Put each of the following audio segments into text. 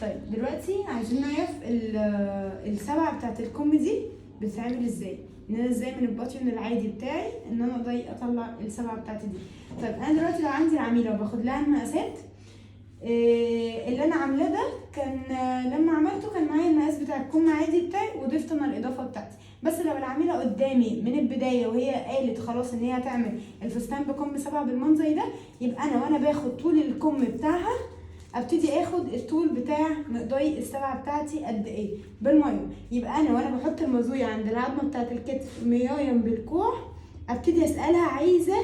طيب دلوقتي عايزين نعرف السبعه بتاعت الكم دي بتتعمل ازاي، ان انا ازاي من الباتيون العادي بتاعي ان انا اقدر اطلع السبعه بتاعتي دي. طيب انا دلوقتي لو عندي العميله وباخد لها المقاسات، اللي انا عاملاه ده كان لما عملته كان معايا المقاس بتاع الكم عادي بتاعي وضفت انا الاضافه بتاعتي. بس لو العميله قدامي من البدايه وهي قالت خلاص ان هي هتعمل الفستان بكم 7 بالمنظر ده، يبقى انا وانا باخد طول الكم بتاعها ابتدي اخد الطول بتاع مقداري السبعه بتاعتي قد ايه بالميه. يبقى انا وانا بحط المزويه عند العظمه بتاعت الكتف مرايا بالكوع ابتدي اسالها عايزه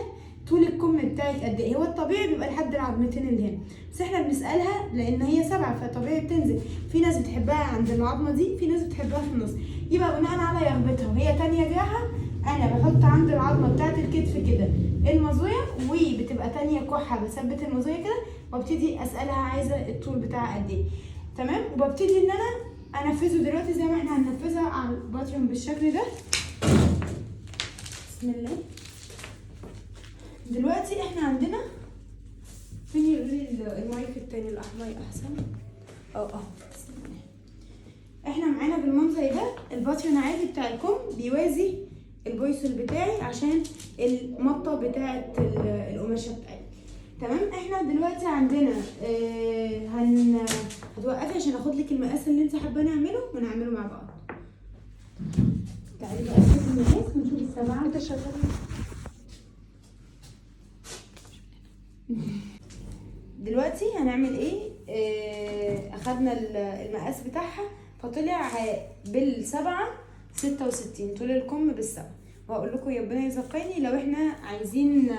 طول الكم بتاعك قد ايه. هو الطبيعي بيبقى لحد العظمتين اللي هنا، بس احنا بنسالها لان هي سبعه فطبيعي بتنزل. في ناس بتحبها عند العظمه دي، في ناس بتحبها في النص. يبقى بناء على رغبتها وهي تانيه جراحه انا بحط عند العظمه بتاعت الكتف كده المزويه، وبتبقى تانيه كحه بثبت المزويه كده وابتدي اسالها عايزه الطول بتاعها قد ايه. تمام. وببتدي ان انا انفذه دلوقتي زي ما احنا هننفذها على الباتريون بالشكل ده. بسم الله. دلوقتي احنا عندنا فين يقولي المايك التاني الاحمر احسن. بسم الله. احنا معانا بالمنظر ده الباتريون عادي بتاع الكم بيوازي البويسل بتاعي عشان المطه بتاعه القماشه بتاعتي. تمام. احنا دلوقتي عندنا هتوقفي عشان اخد لك المقاس اللي انت حابه نعمله ونعمله مع بعض. تعالي بقى نشوف المقاس ونشوف السبعه. انت شغاله دلوقتي هنعمل ايه؟ اخدنا المقاس بتاعها فطلع بالسبعه 66 طول الكم بالسبعه. وهقول لكم ربنا يذكرني لو احنا عايزين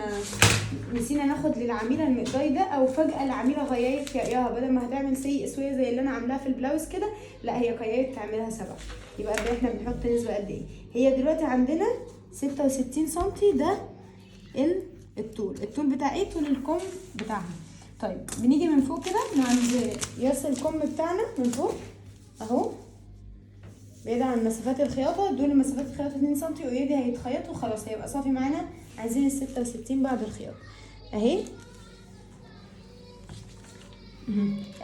نسينا ناخد للعميله المقدار ده او فجاه العميله غيرت رايها بدل ما هتعمل اسويه زي اللي انا عاملاها في البلاوز كده، لا هي قررت تعملها 7. يبقى احنا بنحط نسبه قد ايه؟ هي دلوقتي عندنا 66 سم ده الطول بتاع ايه؟ طول الكم بتاعها. طيب بنيجي من فوق كده من عند راس الكم بتاعنا من فوق اهو، بعيد عن مسافات الخياطه. دول مسافات الخياطه 2 سم اوريدي هيتخيطوا خلاص هيبقى صافي معانا. عايزين ال 66 بعد الخياطه اهي.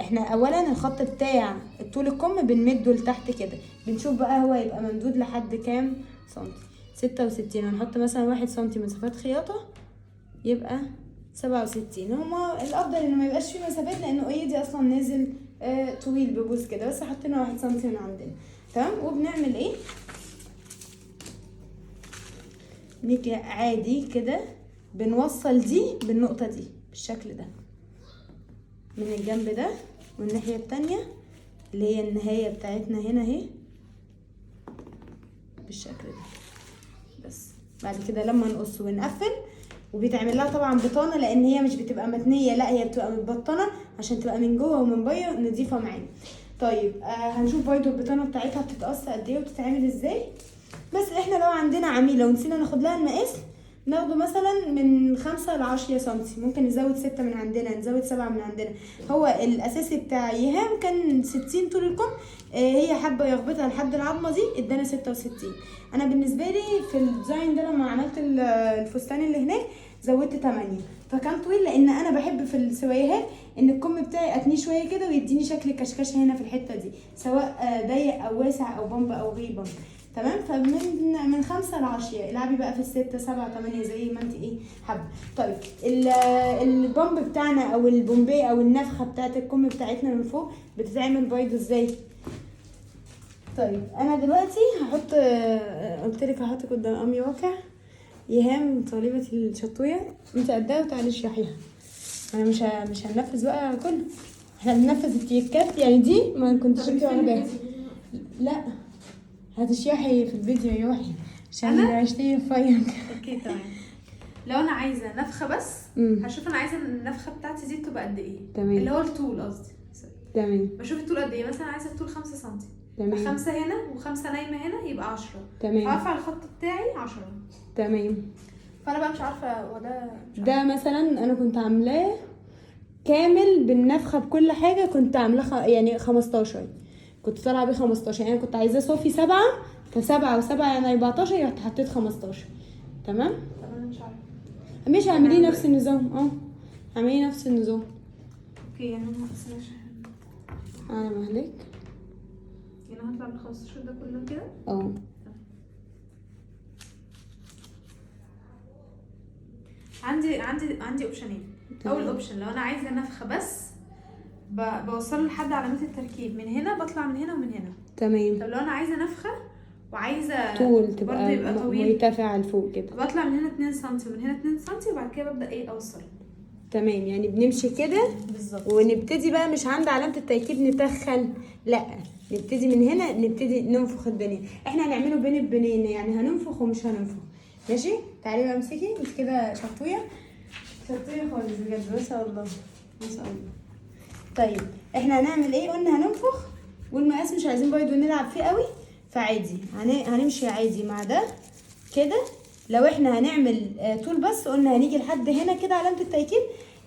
احنا اولا الخط بتاع طول الكم بنمده لتحت كده، بنشوف بقى هو هيبقى ممدود لحد كام سنتي. 66 هنحط مثلا 1 سنتي مسافات خياطه يبقى 67. هما الافضل انه ما يبقاش فيه مسافات لانه اوريدي اصلا نازل طويل بجوز كده، بس حطينا 1 سنتي من عندنا. تمام. وبنعمل ايه؟ نيجي عادي كده بنوصل دي بالنقطه دي بالشكل ده من الجنب ده، والناحيه التانية اللي هي النهايه بتاعتنا هنا اهي بالشكل ده. بس بعد كده لما نقص ونقفل، وبيتعمل لها طبعا بطانه لان هي مش بتبقى متنيه، لا هي بتبقى متبطنه عشان تبقى من جوه ومن بره نضيفه معانا. طيب هنشوف برضو البطانه بتاعتها بتتقص قد ايه وبتتعمل ازاي. بس احنا لو عندنا عميله ونسينا ناخد لها المقاس ناخده مثلا من 5 ل 10 سم، ممكن نزود 6 من عندنا، نزود 7 من عندنا. هو الاساسي بتاع ايهام كان 60 طول الكم، هي حابه رغبتها لحد العظمه دي ادانا 66. انا بالنسبه لي في الديزاين ده لما عملت الفستان اللي هناك زودت 8 فكان طويل، لان انا بحب في السويهات ان الكم بتاعي اتنيه شويه كده ويديني شكل كشكشه هنا في الحته دي، سواء ضيق او واسع او بامب او غير بامب. تمام. فمن 5 ل 10 العبي بقى في 6 7 8 زي ما انت ايه حابه. طيب البامب بتاعنا او البومبي او النفخه بتاعت الكم بتاعتنا من فوق بتتعمل برضه ازاي؟ طيب انا دلوقتي هحط قلت لك هحط قدام امي واقع ايهام طالبه الشطويه انت قدها وتعالي اشرحيها. انا مش هننفذ بقى كله، احنا بننفذ التيكات يعني دي ما كنتش انت واخداها. لا هتشرحي في الفيديو يا روحي عشان اشتري فايق. اوكي تمام. لو انا عايزه نفخه بس هشوف انا عايزه النفخه بتاعتي دي تبقى قد ايه. تمام. اللي هو الطول قصدي. تمام. بشوف الطول قد ايه، مثلا عايزه الطول 5 سم. تمام. 5 هنا و5 نايمه هنا يبقى 10. تمام. هرفع الخط بتاعي 10. تمام. فانا بقى مش عارفه ده مثلا انا كنت عاملاه كامل بالنفخه بكل حاجه، كنت عاملاه يعني 15 كنت طالعه بيه 15 يعني كنت عايزاه صافي 7 ف7 و7 يعني 14 رحت حطيت 15. تمام. طب انا مش عارفه مش اعملي نفس النظام اعملي نفس النظام. اوكي يعني ما قسمناش على مهلك. يعني هطلع بال 15 ده كله كده. اه عندي اوبشنين. اول اوبشن لو انا عايزه نفخه بس بوصله لحد علامات التركيب من هنا، بطلع من هنا ومن هنا. تمام. طب لو انا عايزه نفخه وعايزه طول برضه تبقى يبقى طويل، مرتفع لفوق كده. بطلع من هنا 2 سم ومن هنا 2 سم وبعد كده ببدا اوصل. تمام، يعني بنمشي كده بالظبط. ونبتدي بقى مش عند علامة التركيب نتخن، لا نبتدي من هنا، نبتدي ننفخ الدنيا. احنا هنعمله بين البنين، يعني هننفخ ومش هننفخ. ماشي، تعالي بقى امسكي انت كده شطويه خالص بجد، ما شاء الله ما شاء الله. طيب احنا هنعمل ايه؟ قلنا هننفخ، والمقاس مش عايزين برضه نلعب فيه قوي، فعادي هنمشي عادي مع ده كده. لو احنا هنعمل طول بس قلنا هنيجي لحد هنا كده علامة التركيب،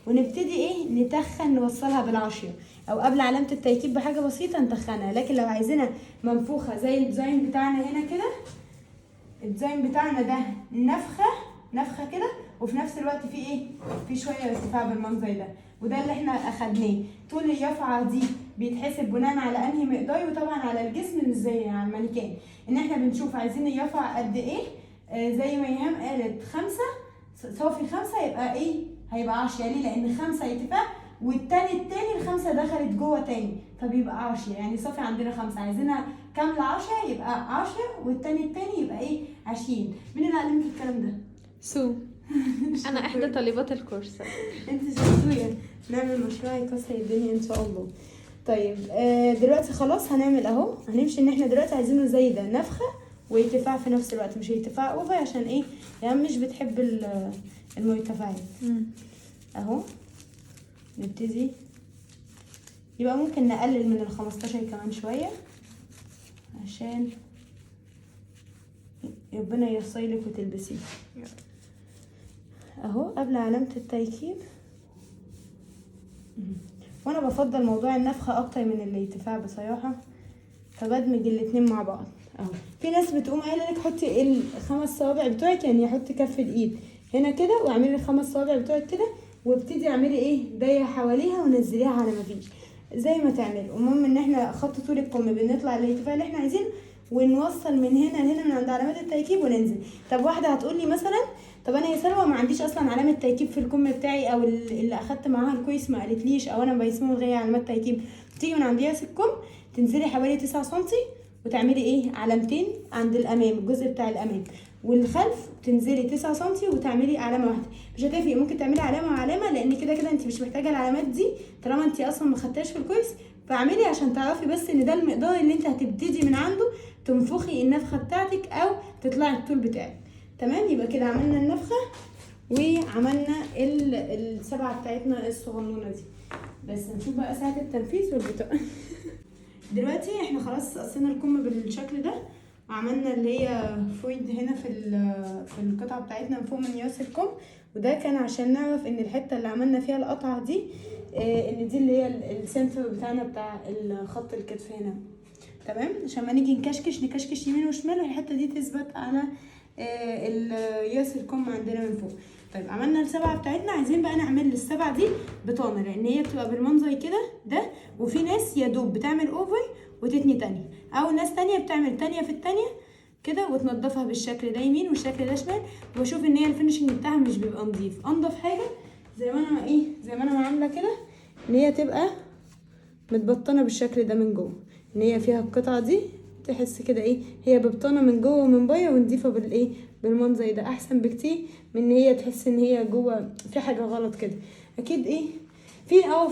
ونبتدي نتخن نوصلها بالعشرة، او قبل علامة التركيب بحاجة بسيطة نتخنها. لكن لو عايزينها منفوخة زي الديزاين بتاعنا هنا كده، الديزاين بتاعنا ده نفخة كده، وفي نفس الوقت في شوية ارتفاع بالمنظر ده، وده اللي احنا اخدناه. طول اليافعة دي بيتحسب بناء على انهي مقدار، وطبعا على الجسم مش زي على المانيكان. ان احنا بنشوف عايزين اليافعة قد ايه. زي ما ايهام قالت 5 صافي، 5 يبقى هيبقى 10. ليه؟ لان 5 ارتفاع والتاني ال5 دخلت جوه تاني، فبيبقى 10. يعني صافي عندنا 5 عايزينها كامله 10 يبقى 10، والتاني يبقى 20. مين اللي علمك الكلام ده؟ سو انا احدى طالبات الكورس. انت شطوره. نعمل مشروع يكسر الدنيا ان شاء الله. طيب دلوقتي خلاص هنعمل اهو، هنمشي ان احنا دلوقتي عايزينه زي ده، نفخه وارتفاع في نفس الوقت، مش ارتفاع اوفر عشان يعني مش بتحب المرتفعات. اهو نبتدي، يبقى ممكن نقلل من 15 كمان شويه عشان ربنا ييسرلك وتلبسيه. اهو قبل علامه التركيب. وانا بفضل موضوع النفخه اكتر من الارتفاع بصراحه، فبدمج الاتنين مع بعض. اهو في ناس بتقوم قايله لك حطي ال5 صوابع بتوعك، يعني حطي كف الايد هنا كده واعملي ال5 صوابع بتوعك كده، وابتدي اعملي دايره حواليها ونزليها على ما فيش زي ما تعملي. المهم ان احنا خط طول الكم بنطلع الارتفاع اللي احنا عايزينه، ونوصل من هنا لهنا من عند علامات التركيب وننزل. طب واحده هتقولي مثلا طب انا يا سلوى ما عنديش اصلا علامه تركيب في الكم بتاعي، او اللي اخدت معاها الكويس ما قالتليش، او انا برسمه غير علامات تركيب. تيجي من عند راس الكم تنزلي حوالي 9 سم وتعملي علامتين عند الامام، الجزء بتاع الامام، والخلف تنزلي 9 سم وتعملي علامه واحده. مش هتفرق، ممكن تعملي علامه وعلامه، لان كده انت مش محتاجه العلامات دي طالما انت اصلا ما خدتهاش في الكويس. فاعملي عشان تعرفي بس ان ده المقدار اللي انت هتبتدي من عنده تنفخي النفخه بتاعتك او تطلعي الطول بتاعك. تمام، يبقى كده عملنا النفخه وعملنا السبعه بتاعتنا الصغنونه دي. بس نشوف بقى ساعه التنفيذ والبتاع. دلوقتي احنا خلاص قصينا الكم بالشكل ده، وعملنا اللي هي فويد هنا في القطعه بتاعتنا من فوق من راس الكم. وده كان عشان نعرف ان الحته اللي عملنا فيها القطعه دي ان دي اللي هي السنتر بتاعنا بتاع خط الكتف هنا. تمام، عشان ما نيجي نكشكش يمين وشمال والحته دي تثبت على راس الكم عندنا من فوق. طيب عملنا السبعه بتاعتنا، عايزين بقى نعمل السبعه دي بطانه، لان هي بتبقى بالمنظر كده ده. وفي ناس يا دوب بتعمل اوفر وتتني تانية، او ناس تانية بتعمل تانية في التانية كده وتنضفها بالشكل ده يمين والشكل ده شمال. واشوف ان هي الفينشنج بتاعها مش بيبقى نظيف. انضف حاجه زي ما انا عامله كده، ان هي تبقى متبطنه بالشكل ده من جوه، ان هي فيها القطعه دي تحس كده هي ببطانه من جوه ومن بره ونضيفه بالمنظر ده، احسن بكتير من ان هي تحس ان هي جوه في حاجه غلط كده. اكيد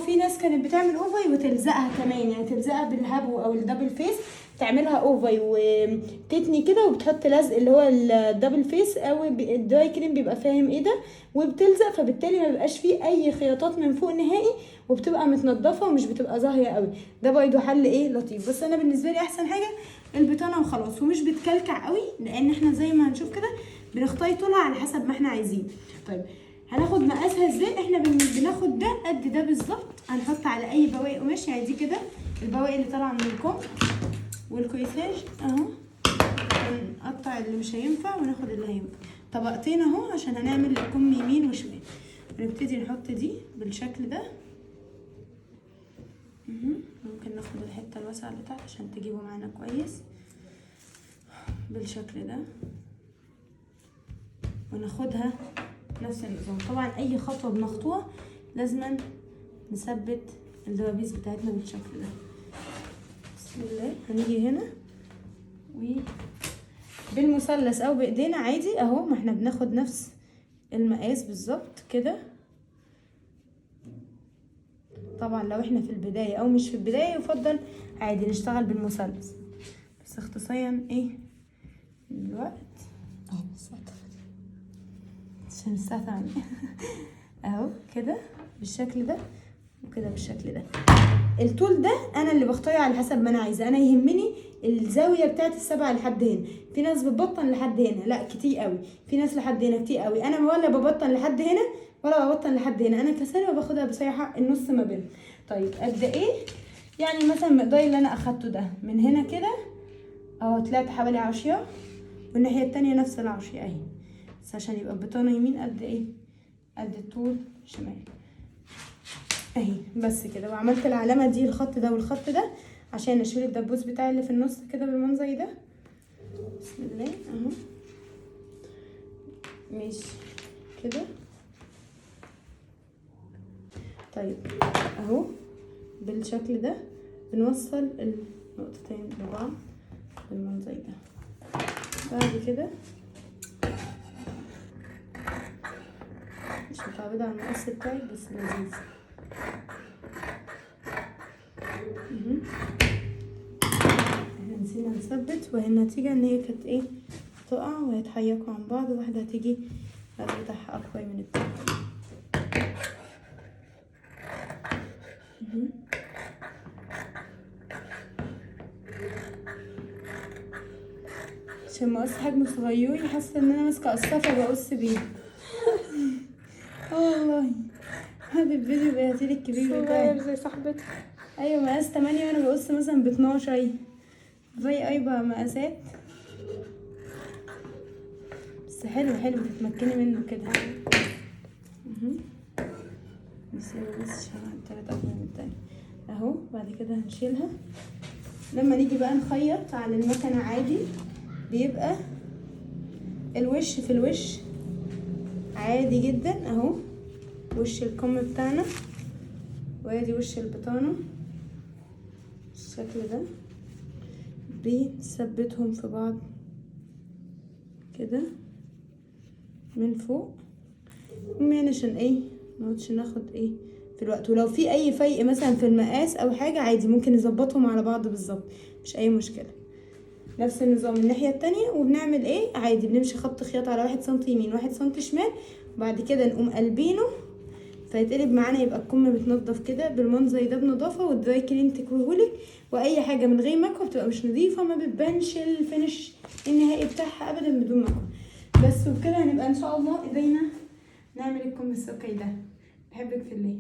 في ناس كانت بتعمل اوفر وتلزقها كمان، يعني تلزقها بالهبو او الدبل فيس، تعملها اوفر وتتني كده وبتحط لزق اللي هو الدبل فيس او الدراي كريم بيبقى فاهم ده، وبتلزق، فبالتالي ما بيبقاش فيه اي خياطات من فوق نهائي، وبتبقى متنضفه ومش بتبقى ظاهره قوي. ده برضه حل لطيف. بس انا بالنسبه لي احسن حاجه البطانه وخلاص، ومش بتكلكع قوي، لان احنا زي ما هنشوف كده بنختار طولها على حسب ما احنا عايزين. طيب هناخد مقاسها ازاي؟ احنا بناخد ده قد ده بالظبط، هنحط على اي بواقي قماش، يعني دي كده البواقي اللي طالعه من الكم والكويساج اهو، هنقطع اللي مش هينفع وناخد اللي هينفع. طبقتين اهو عشان هنعمل كم يمين وشمال. ونبتدي نحط دي بالشكل ده اهو ممكن ناخد الحته الواسعه اللي تحت عشان تجيبه معانا كويس بالشكل ده، وناخدها نفس النظام. طبعا اي خطوه بنخطوها لازم نثبت الدبابيس بتاعتنا بالشكل ده. بسم الله. هنيجي هنا بالمثلث او بايدينا عادي اهو، ما احنا بناخد نفس المقاس بالظبط كده. طبعا لو احنا في البدايه او مش في البدايه يفضل عادي نشتغل بالمثلث، بس اختصاصيا ايه الوقت عشان الساعه 8 اهو كده بالشكل ده، وكده بالشكل ده. الطول ده انا اللي بختاره على حسب ما انا عايزه. انا يهمني الزاويه بتاعت السبعه لحد هنا. في ناس بتبطن لحد هنا، لا كتير قوي. في ناس لحد هنا كتير قوي. انا ولا ببطن لحد هنا ولا ببطن لحد هنا، انا كسلة باخدها بصراحه النص ما بينهم. طيب قد ايه؟ يعني مثلا المقدار اللي انا اخدته ده من هنا كده اهو، طلعت حوالي 10، والناحيه التانية نفس ال10 اهي، بس عشان يبقى البطانه يمين قد ايه؟ قد الطول شمال اهي، بس كده. وعملت العلامه دي الخط ده والخط ده عشان اشيل الدبوس بتاعي اللي في النص كده بالمنظر ده. بسم الله اهو ماشي كده. طيب اهو بالشكل ده بنوصل النقطتين ببعض بالمنظر ده. بعد كده مش متعودة على المقص بتاعي بس لذيذ. احنا نسينا نثبت، وهي النتيجة ان هي كانت ايه تقع وهيتحيقوا عن بعض، واحدة هتيجي الرأس بتاعها اقوى من التانية. عشان مقص حجمه صغير حاسة ان انا ماسكة قصافة بقص بيه. والله هذا الفيديو بيعتلي الكبير بتاعي زي صاحبتي. ايوه مقاس 8 وانا بقص مثلا ب12 زي اي بقى مقاسات. بس حلو حلو تتمكني منه كده. نسيبه بس عشان التلات اكبر من التاني اهو. بعد كده هنشيلها. لما نيجي بقى نخيط على المكنة عادي بيبقى الوش في الوش عادي جدا اهو، وش الكم بتاعنا وادي وش البطانة بالشكل ده. بنثبتهم في بعض كده من فوق، يعني عشان ايه منقعدش ناخد ايه في الوقت. ولو في اي فيء مثلا في المقاس او حاجة عادي ممكن نظبطهم على بعض بالظبط، مش اي مشكلة. نفس النظام الناحية التانية، وبنعمل ايه عادي بنمشي خط خياطة على 1 سنتي يمين 1 سنتي شمال، وبعد كده نقوم قلبينه فيتقلب معانا، يبقى الكم متنضف كده بالمنظر ده بنضافه. والدراي كلين تكويهولك، واي حاجه من غير مكوى بتبقى مش نظيفه، ما بتبانش الفينش النهائي بتاعها ابدا بدون مكوى. بس وبكده هنبقى ان شاء الله قدرنا نعمل الكم السكري ده. بحبك في الله.